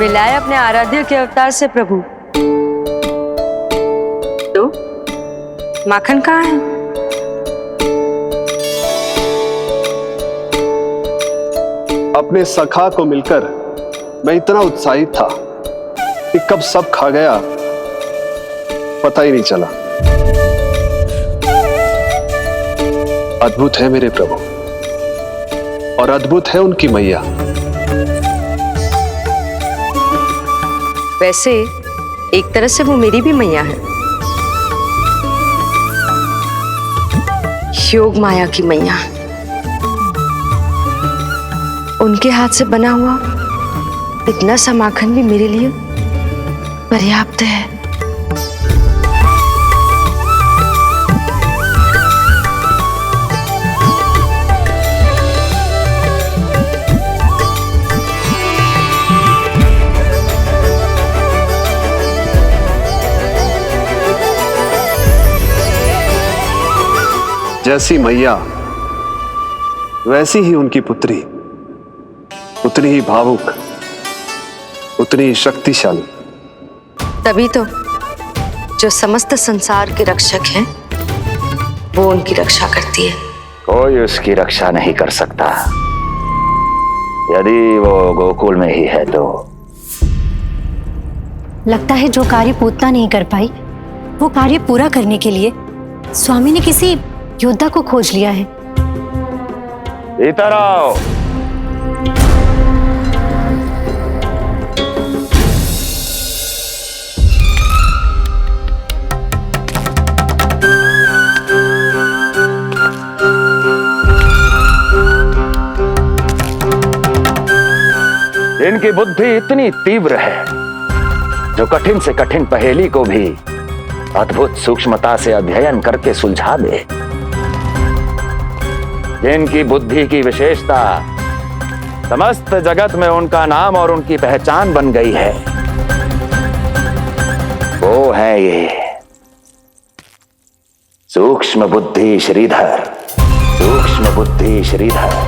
मिलाए अपने आराध्य के अवतार से प्रभु। तो माखन कहाँ है? अपने सखा को मिलकर मैं इतना उत्साहित था कि कब सब खा गया पता ही नहीं चला। अद्भुत है मेरे प्रभु और अद्भुत है उनकी मैया। वैसे एक तरह से वो मेरी भी मैया है, योग माया की मैया। उनके हाथ से बना हुआ इतना सा माखन भी मेरे लिए पर्याप्त है। जैसी मैया वैसी ही उनकी पुत्री, उतनी ही भावुक, उतनी ही शक्तिशाली। तभी तो जो समस्त संसार के रक्षक हैं वो उनकी रक्षा करती है। कोई उसकी रक्षा नहीं कर सकता। यदि वो गोकुल में ही है तो। लगता है जो कार्य पूतना नहीं कर पाई वो कार्य पूरा करने के लिए स्वामी ने किसी योद्धा को खोज लिया है। इधर आओ। इनकी बुद्धि इतनी तीव्र है जो कठिन से कठिन पहेली को भी अद्भुत सूक्ष्मता से अध्ययन करके सुलझा दे। जिनकी बुद्धि की विशेषता समस्त जगत में उनका नाम और उनकी पहचान बन गई है, वो है ये सूक्ष्म बुद्धि श्रीधर। सूक्ष्म बुद्धि श्रीधर।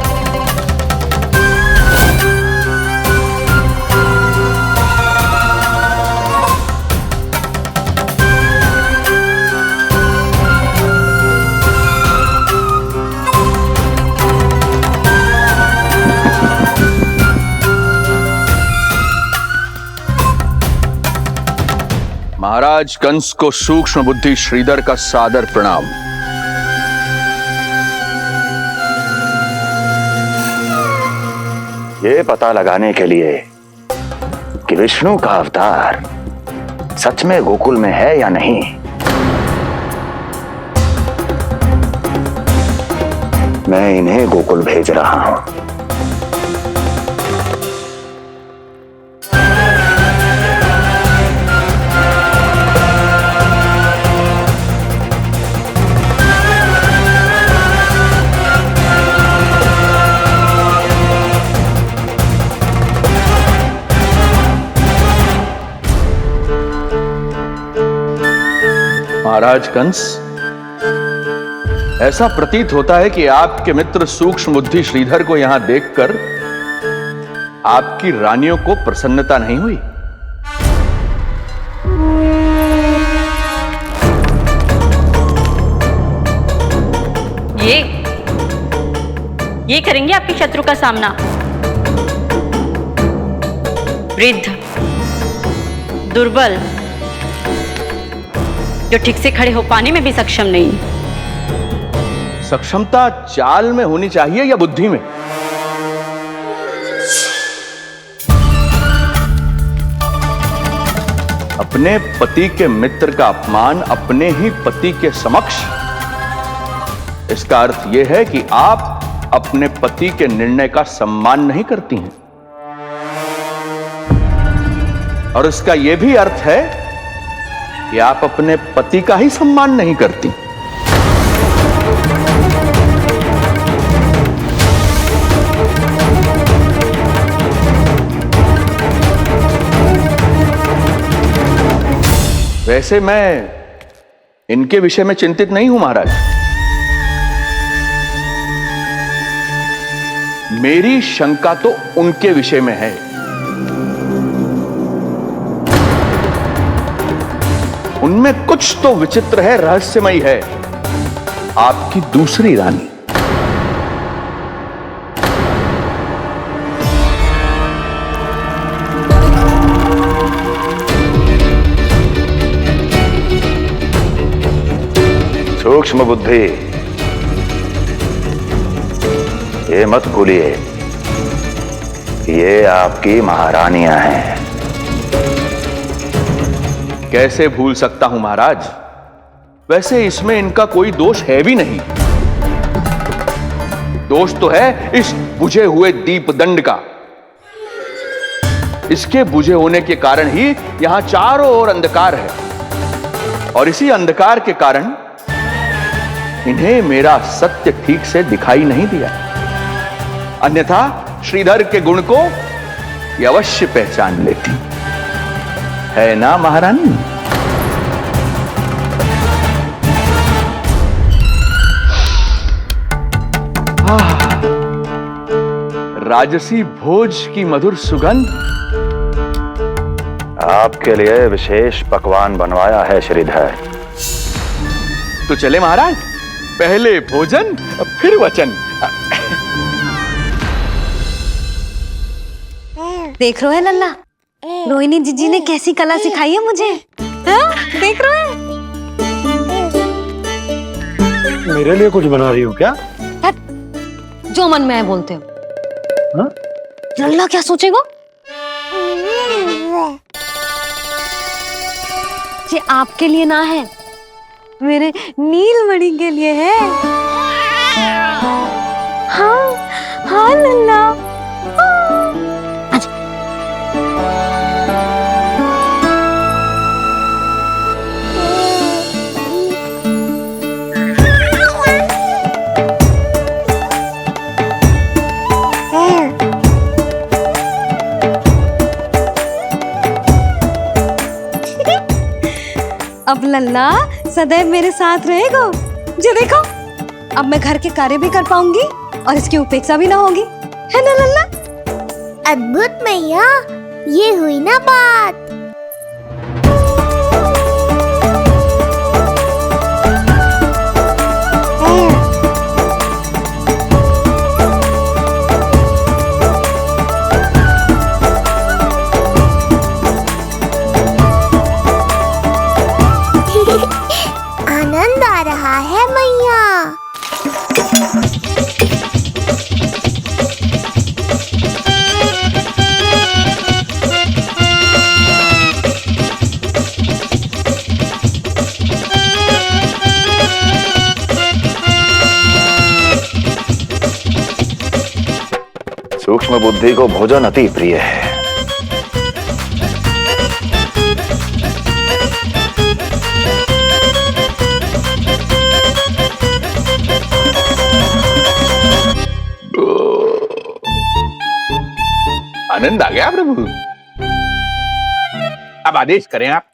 महाराज कंस को सूक्ष्म बुद्धि श्रीधर का सादर प्रणाम। ये पता लगाने के लिए कि विष्णु का अवतार सच में गोकुल में है या नहीं, मैं इन्हें गोकुल भेज रहा हूं। महाराज कंस, ऐसा प्रतीत होता है कि आपके मित्र सूक्ष्म बुद्धि श्रीधर को यहां देखकर आपकी रानियों को प्रसन्नता नहीं हुई। ये करेंगे आपके शत्रु का सामना। वृद्ध, दुर्बल, जो ठीक से खड़े हो पाने में भी सक्षम नहीं। सक्षमता चाल में होनी चाहिए या बुद्धि में? अपने पति के मित्र का अपमान अपने ही पति के समक्ष, इसका अर्थ यह है कि आप अपने पति के निर्णय का सम्मान नहीं करती हैं। और इसका यह भी अर्थ है कि आप अपने पति का ही सम्मान नहीं करती। वैसे मैं इनके विषय में चिंतित नहीं हूं महाराज। मेरी शंका तो उनके विषय में है। उनमें कुछ तो विचित्र है, रहस्यमयी है। आपकी दूसरी रानी। सूक्ष्म बुद्धि, ये मत भूलिए कि ये आपकी महारानियां हैं। कैसे भूल सकता हूं महाराज? वैसे इसमें इनका कोई दोष है भी नहीं। दोष तो है इस बुझे हुए दीपदंड का। इसके बुझे होने के कारण ही यहां चारों ओर अंधकार है, और इसी अंधकार के कारण इन्हें मेरा सत्य ठीक से दिखाई नहीं दिया। अन्यथा श्रीधर के गुण को ये अवश्य पहचान लेती, है ना महारानी? राजसी भोज की मधुर सुगंध। आपके लिए विशेष पकवान बनवाया है श्रीधर। तो चले महाराज, पहले भोजन फिर वचन। देख रहे हो लल्ला, रोहिणी जीजी ने कैसी कला सिखाई है मुझे। हाँ? देख रहे हो? मेरे लिए कुछ बना रही हो क्या? जो मन में है बोलते हो। हाँ? लल्ला क्या सोचेगा? ये आपके लिए ना है, मेरे नीलमणि के लिए है। हाँ हाँ लल्ला। अब लल्ला सदैव मेरे साथ रहेगा। जो देखो, अब मैं घर के कार्य भी कर पाऊंगी और इसकी उपेक्षा भी ना होगी, है ना लल्ला? अद्भुत मैया, ये हुई ना बात। आनंद आ रहा है मैया। सूक्ष्म बुद्धि को भोजन अति प्रिय है। आनंद आ गया प्रभु। अब आदेश करें आप।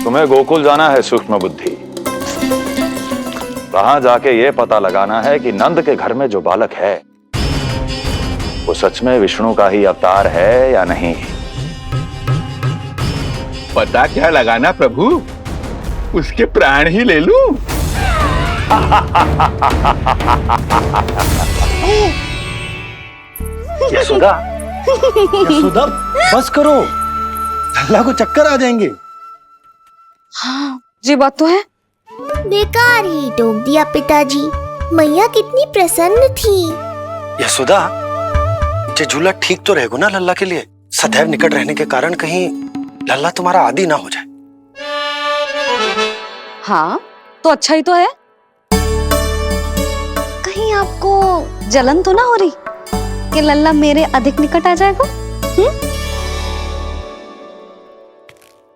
तुम्हें गोकुल जाना है सूक्ष्म बुद्धि। वहां जाके ये पता लगाना है कि नंद के घर में जो बालक है वो सच में विष्णु का ही अवतार है या नहीं। पता क्या लगाना प्रभु? उसके प्राण ही ले लूं। यशोदा, यशोदा बस करो, लल्ला को चक्कर आ जाएंगे। हाँ, ये बात तो है। बेकार ही टोक दिया पिताजी। मैया कितनी प्रसन्न थी। यशोदा, ये झूला ठीक तो रहेगा ना लल्ला के लिए? सदैव निकट रहने के कारण कहीं लल्ला तुम्हारा आदी ना हो जाए। हाँ, तो अच्छा ही तो है। कहीं आपको जलन तो ना हो रही कि लल्ला मेरे अधिक निकट आ जाएगा?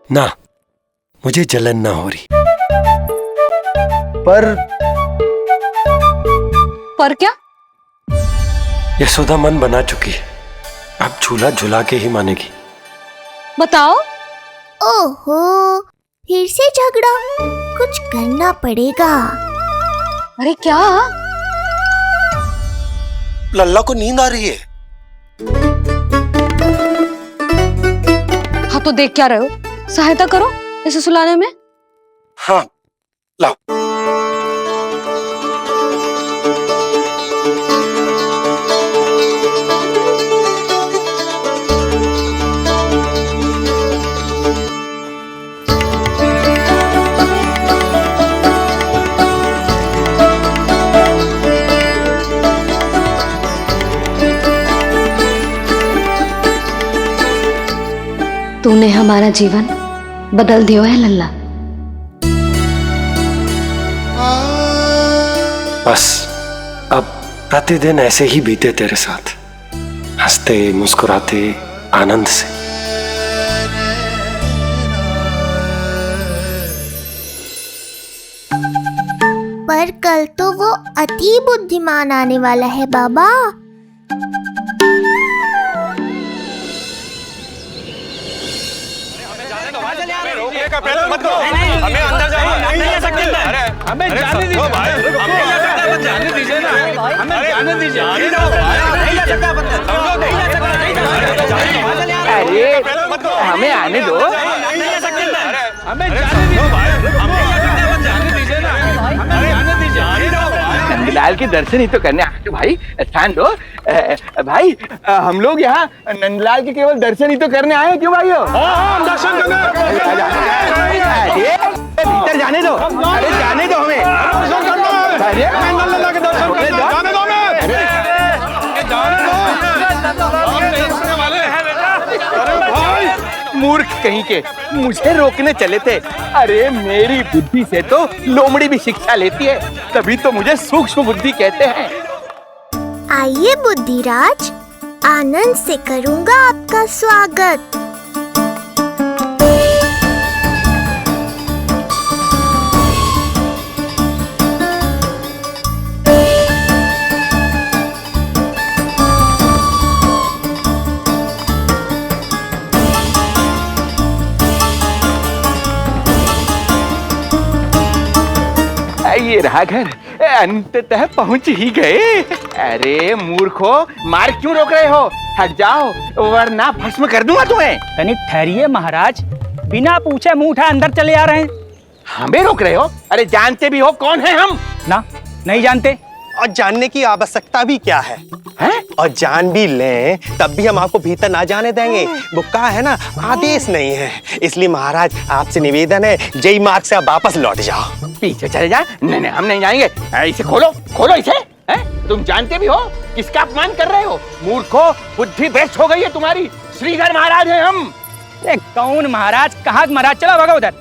ना, मुझे जलन ना हो रही। पर क्या? यशोदा मन बना चुकी है, अब झूला झूला के ही मानेगी। बताओ। ओहो, फिर से झगड़ा। कुछ करना पड़ेगा। अरे क्या? लल्ला को नींद आ रही है। हाँ तो देख क्या रहे हो? सहायता करो इसे सुलाने में। हाँ लाओ। तूने हमारा जीवन बदल दियो है लल्ला। बस अब प्रतिदिन ऐसे ही बीते तेरे साथ, हंसते मुस्कुराते आनंद से। पर कल तो वो अति बुद्धिमान आने वाला है बाबा। हमें अंदर जाने नहीं जा सकते। अरे हमें जाने दीजिए भाई, हमें जाने दीजिए ना, हमें जाने दीजिए। नहीं जा सकता बंदा, नहीं जा सकता, नहीं जा सकता। अरे हमें आने दो। नहीं जा सकते, हमें जाने दीजिए भाई, हमें जाने दीजिए ना, हमें जाने दीजिए। नंदलाल के दर्शन ही तो करने आए थे भाई, स्थान दो। भाई हम लोग यहाँ नंदलाल के केवल दर्शन ही तो करने आए हैं, क्यों भाई? हम दर्शन करने भीतर जाने दो, अरे जाने दो हमें। अरे नंदलाल के दर्शन करने जाने दो हमें। अरे भाई मूर्ख कहीं के, मुझे रोकने चले थे। अरे मेरी बुद्धि से तो लोमड़ी भी शिक्षा लेती है, तभी तो मुझे सूक्ष्म बुद्धि कहते हैं। आइए बुद्धिराज, आनंद से करूंगा आपका स्वागत। ये रहा घर, अंततः पहुंच ही गए। अरे मूर्खो, मार क्यों रोक रहे हो? हट जाओ वरना भस्म कर दूंगा तुम्हें। तनिक ठहरिए महाराज, बिना पूछे मुंह उठा अंदर चले आ रहे हैं। हमें रोक रहे हो? अरे जानते भी हो कौन है हम? ना, नहीं जानते। और जानने की आवश्यकता भी क्या है? हैं? और जान भी लें तब भी हम आपको भीतर ना जाने देंगे। वो कहा है ना, आदेश नहीं है। इसलिए महाराज आपसे निवेदन है, जय मार्ग से आप वापस लौट जाओ। पीछे चले जाए? नहीं हम नहीं जाएंगे। इसे खोलो, खोलो इसे। हैं? तुम जानते भी हो किसका अपमान कर रहे हो? मूर्खो, बुद्धि भ्रष्ट हो गई है तुम्हारी। श्रीधर महाराज हैं हम। कौन महाराज? कहाँ महाराज? चला भगा उधर।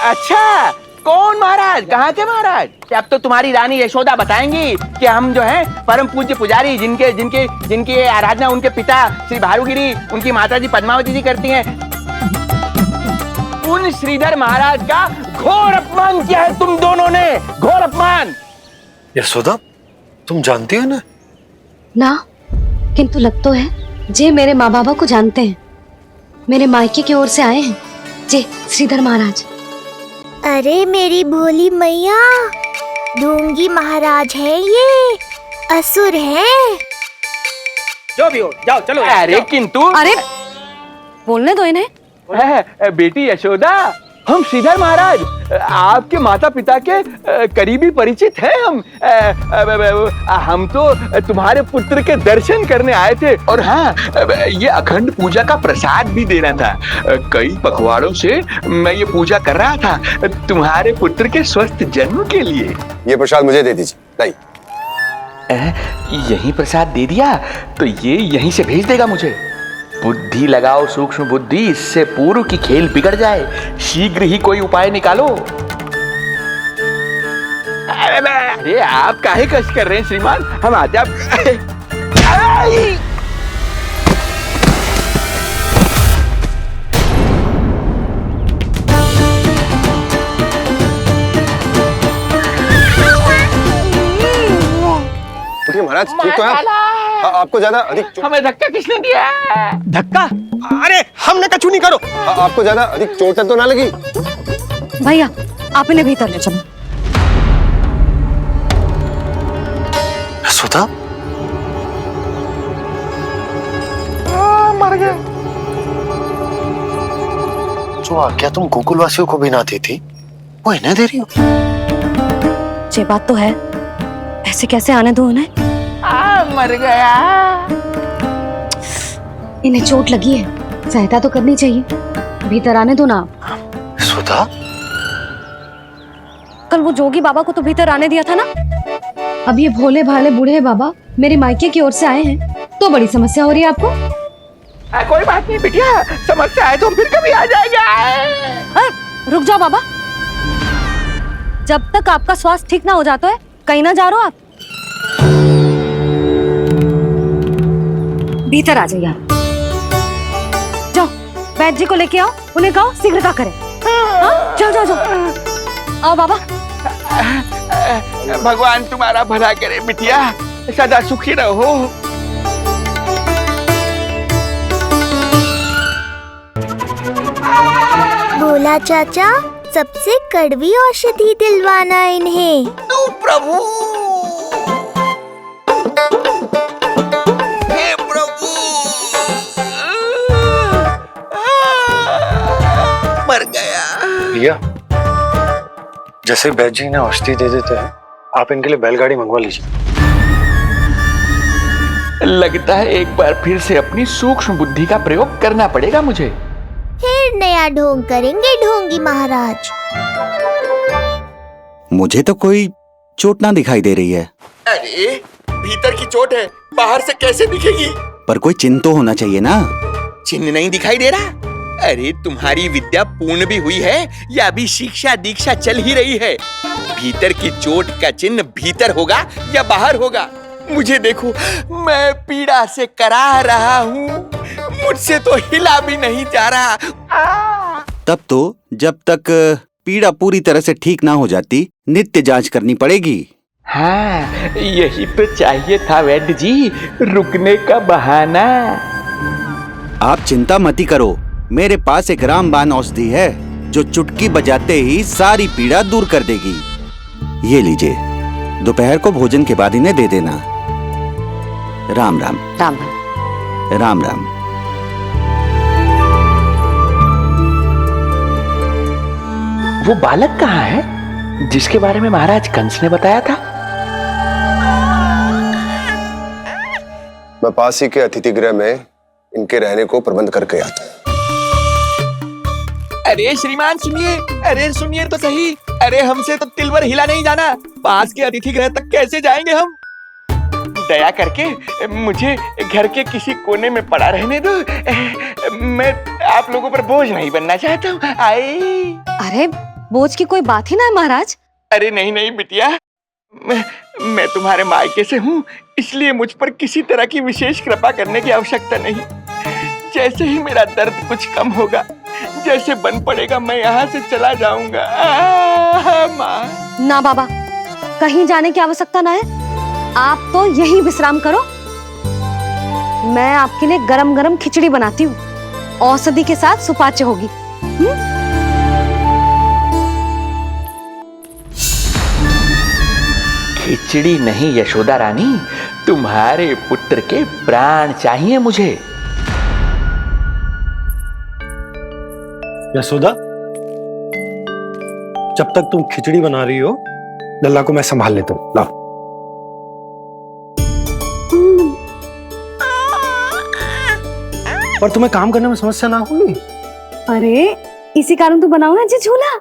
अच्छा, कौन महाराज? कहाँ के महाराज? अब तो तुम्हारी रानी यशोदा बताएंगी कि हम जो हैं परम पूज्य पुजारी, जिनकी आराधना उनके पिता श्री भारुगिरी, उनकी माताजी पद्मावती जी करती हैं, उन श्रीधर महाराज का घोर अपमान किया है तुम दोनों ने। घोर अपमान। यशोदा, तुम जानती हो ना? ना, किंतु लग तो है जे मेरे माँ बाबा को जानते हैं। मेरे मायके की ओर से आए हैं जे श्रीधर महाराज। अरे मेरी भोली मैया, ढोंगी महाराज है ये, असुर है। जो भी हो, जाओ चलो। अरे किंतु, अरे बोलने दो इन्हें। बेटी यशोदा, हम श्रीधर महाराज आपके माता पिता के करीबी परिचित हैं। हम तो तुम्हारे पुत्र के दर्शन करने आए थे, और हाँ, ये अखंड पूजा का प्रसाद भी देना था। कई पखवाड़ों से मैं ये पूजा कर रहा था तुम्हारे पुत्र के स्वस्थ जन्म के लिए। ये प्रसाद मुझे दे दीजिए। लाई। यही प्रसाद दे दिया तो ये यहीं से भेज देगा मुझे। बुद्धि लगाओ सूक्ष्म बुद्धि, इससे पूर्व की खेल बिगड़ जाए। शीघ्र ही कोई उपाय निकालो। अरे आप काहे कष्ट कर रहे हैं श्रीमान? हम आते आप। महाराज ठीक तो है आप? आपको ज्यादा अधिक हमें धक्का किसने दिया? धक्का? अरे हमने कछु नहीं करो। आपको ज्यादा अधिक चोट तो ना लगी? भैया आप इन्हें भीतर ले चलो। यशोदा, मर गए। जो आज्ञा तुम गोकुल वासियों को भी ना दी थी वो इन्हें दे रही हो? ये बात तो है, ऐसे कैसे आने दो उन्हें? मर गया। इन्हें चोट लगी है, सहायता तो करनी चाहिए, भीतर आने दो ना। सुधा, कल वो जोगी बाबा को तो भीतर आने दिया था ना। अब ये भोले भाले बूढ़े बाबा मेरे मायके की ओर से आए हैं तो बड़ी समस्या हो रही है आपको। कोई बात नहीं बिटिया, समस्या है तो फिर कभी आ जाएगा। रुक जाओ बाबा, जब तक आपका स्वास्थ्य ठीक ना हो जाता है कहीं ना जा रहे हो आप। भीतर आ जाइए आप। जाओ वैद्य जी को लेके आओ, उन्हें कहो शीघ्रता करें। जाओ जाओ जाओ, आओ बाबा। भगवान तुम्हारा भला करे बिटिया, सदा सुखी रहो। बोला चाचा, सबसे कड़वी औषधि दिलवाना इन्हें। प्रभु, हे प्रभु, मर गया। भैया, जैसे वैद्य जी ने औषधि दे देते हैं, आप इनके लिए बैलगाड़ी मंगवा लीजिए। लगता है एक बार फिर से अपनी सूक्ष्म बुद्धि का प्रयोग करना पड़ेगा मुझे। फिर नया ढोंग करेंगे ढोंगी महाराज। मुझे तो कोई चोट ना दिखाई दे रही है। अरे भीतर की चोट है, बाहर से कैसे दिखेगी? पर कोई चिन्ह तो होना चाहिए ना। चिन्ह नहीं दिखाई दे रहा? अरे तुम्हारी विद्या पूर्ण भी हुई है या अभी शिक्षा दीक्षा चल ही रही है? भीतर की चोट का चिन्ह भीतर होगा या बाहर होगा? मुझे देखो, मैं पीड़ा से करा रहा हूँ, मुझसे तो हिला भी नहीं जा रहा। तब तो जब तक पीड़ा पूरी तरह से ठीक ना हो जाती नित्य जांच करनी पड़ेगी। हाँ, यही तो चाहिए था वैद्य जी, रुकने का बहाना। आप चिंता मती करो, मेरे पास एक रामबाण औषधि है जो चुटकी बजाते ही सारी पीड़ा दूर कर देगी। ये लीजिए, दोपहर को भोजन के बाद इन्हें दे देना। राम राम। राम राम। राम राम। वो बालक कहाँ है जिसके बारे में महाराज कंस ने बताया था? मैं पास ही के अतिथि गृह में इनके रहने को प्रबंध करके आता हूँ। अरे श्रीमान सुनिए, अरे सुनिए तो सही। अरे हमसे तो तिलवर हिला नहीं जाना, पास के अतिथि गृह तक कैसे जाएंगे हम? दया करके मुझे घर के किसी कोने में पड़ा रहने दो, मैं आप लोगों पर बोझ नहीं बनना चाहता हूँ। आई। अरे बोझ की कोई बात ही ना है महाराज। अरे नहीं नहीं बिटिया, मैं तुम्हारे मायके से हूँ, इसलिए मुझ पर किसी तरह की विशेष कृपा करने की आवश्यकता नहीं। जैसे ही मेरा दर्द कुछ कम होगा, जैसे बन पड़ेगा, मैं यहाँ से चला जाऊंगा। माँ। ना बाबा, कहीं जाने की आवश्यकता ना है, आप तो यही विश्राम करो। मैं आपके लिए गरम गरम खिचड़ी बनाती हूँ, औषधि के साथ सुपाच्य होगी। खिचड़ी नहीं यशोदा रानी, तुम्हारे पुत्र के प्राण चाहिए मुझे। यशोदा, जब तक तुम खिचड़ी बना रही हो, लल्ला को मैं संभाल लेता हूँ। लाओ। पर तुम्हें काम करने में समस्या ना होगी? अरे इसी कारण तो बनाओ ना जी झूला।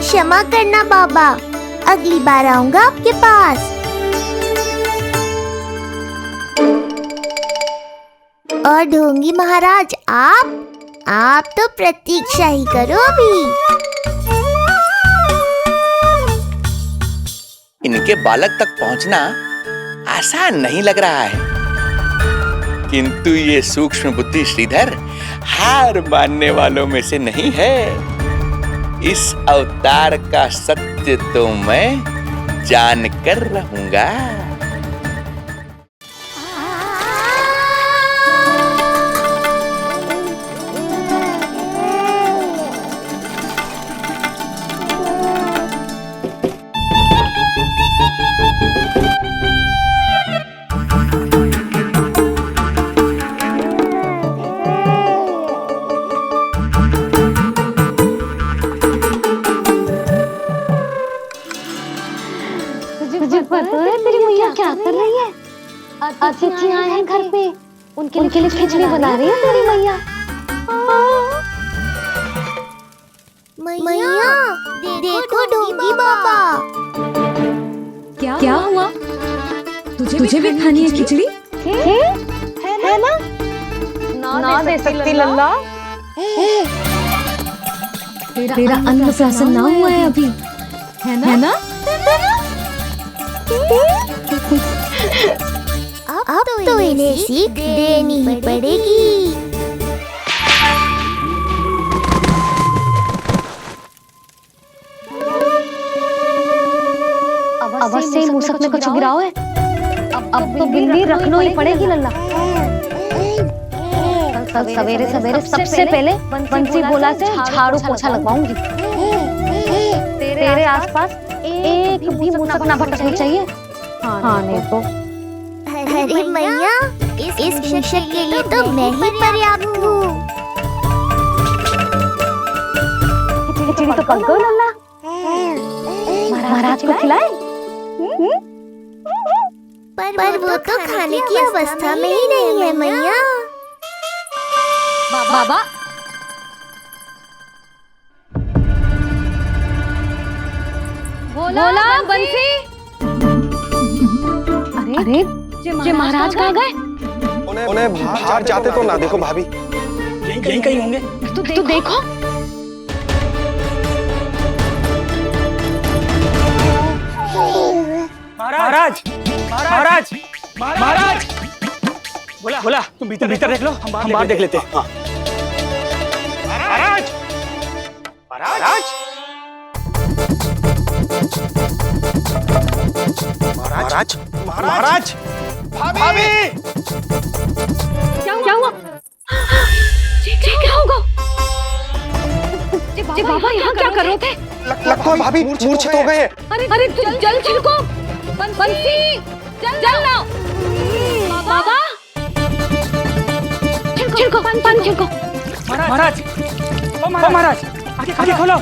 क्षमा करना बाबा, अगली बार आऊंगा आपके पास। और ढोंगी महाराज, आप तो प्रतीक्षा ही करो अभी। इनके बालक तक पहुंचना आसान नहीं लग रहा है, किंतु ये सूक्ष्म बुद्धि श्रीधर हार मानने वालों में से नहीं है। इस अवतार का सत्य तो मैं जान कर रहूंगा। मेरी मैया क्या कर रही है? अतिथि आए हैं घर पे, उनके लिए खिचड़ी बना रही है मेरी मैया। मैया देखो ढोंगी बाबा। क्या हुआ? तुझे भी खानी है खिचड़ी? है ना? ना दे सकती लल्ला। तेरा अन्न प्राशन ना हुआ है अभी, है ना? अब तो इन्हें सीख देनी ही पड़ेगी। अवश्य ही मूसक में कुछ गिराओ है। अब तो बिल्ली रखना ही पड़ेगी लल्ला। कल सवेरे सबसे पहले बंसी गोला से झाड़ू पोछा लगवाऊंगी। तेरे आसपास एक भी मूसक ना भटकनी चाहिए। हाँ नहीं तो। अरे मैया, इस शिक्षक के लिए तो मैं ही पर्याप्त हूँ। खिचड़ी तो पक गई लल्ला। महाराज को खिलाए? पर वो तो खाने की अवस्था में ही नहीं है मैया। बाबा बोला बंसी। अरे जे महाराज कहाँ गए? उन्हें बाहर जाते तो ना देखो भाभी। यहीं कहीं होंगे। तू देखो। महाराज महाराज महाराज बोला तुम भीतर देख लो, हम बाहर देख लेते हैं। महाराज महाराज महाराज महाराज भाभी क्या हुआ? क्या होगा? बाबा यहाँ क्या कर रहे थे? लगता है भाभी मूर्छित हो गए हैं। अरे जल छिड़को। बंसी जल लाओ। बाबा छिड़को पानी छिड़को। महाराज ओ महाराज आगे खोलो।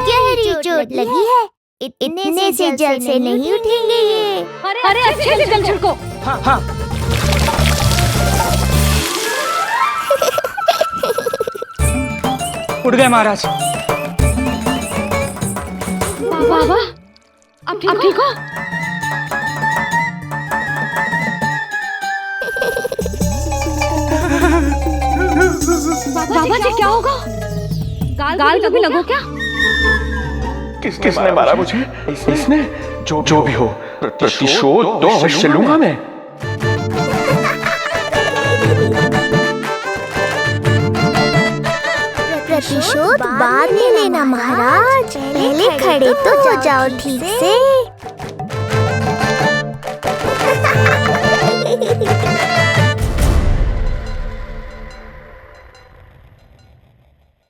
गहरी चोट लगी है, इतने से जल से नहीं उठेंगे ये। अरे अच्छे से जल छिड़को। हाँ उठ गए महाराज। बाबा अब ठीक हो? बाबा जी क्या होगा? गाल कभी लगो क्या? किसने मारा मुझे? इसने? जो भी हो, प्रतिशोध तो अवश्य लूंगा मैं। प्रतिशोध बाद में लेना महाराज, पहले खड़े तो हो जाओ ठीक से।